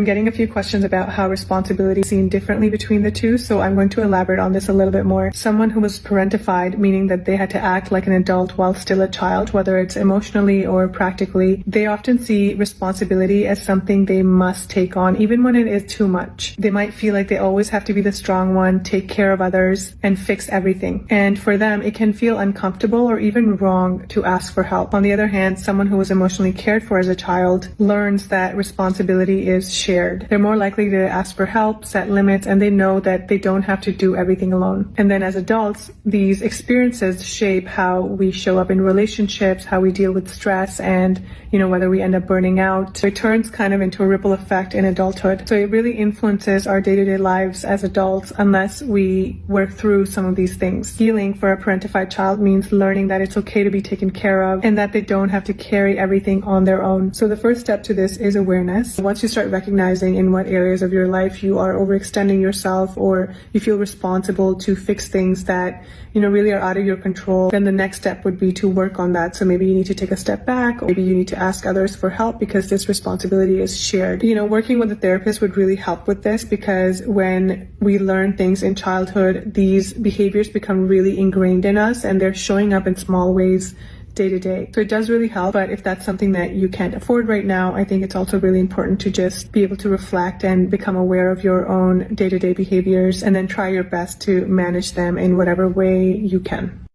I'm getting a few questions about how responsibility is seen differently between the two, so I'm going to elaborate on this a little bit more. Someone who was parentified, meaning that they had to act like an adult while still a child, whether it's emotionally or practically, they often see responsibility as something they must take on, even when it is too much. They might feel like they always have to be the strong one, take care of others, and fix everything. And for them, it can feel uncomfortable or even wrong to ask for help. On the other hand, someone who was emotionally cared for as a child learns that responsibility is shared. They're more likely to ask for help, set limits, and they know that they don't have to do everything alone. And then as adults, these experiences shape how we show up in relationships, how we deal with stress, and whether we end up burning out. So it turns kind of into a ripple effect in adulthood. So it really influences our day-to-day lives as adults unless we work through some of these things. Healing for a parentified child means learning that it's okay to be taken care of and that they don't have to carry everything on their own. So the first step to this is awareness. Once you start recognizing in what areas of your life you are overextending yourself or you feel responsible to fix things that really are out of your control, then the next step would be to work on that. So maybe you need to take a step back, or maybe you need to ask others for help because this responsibility is shared. Working with a therapist would really help with this, because when we learn things in childhood, these behaviors become really ingrained in us and they're showing up in small ways day to day. So it does really help, but if that's something that you can't afford right now, I think it's also really important to just be able to reflect and become aware of your own day-to-day behaviors and then try your best to manage them in whatever way you can.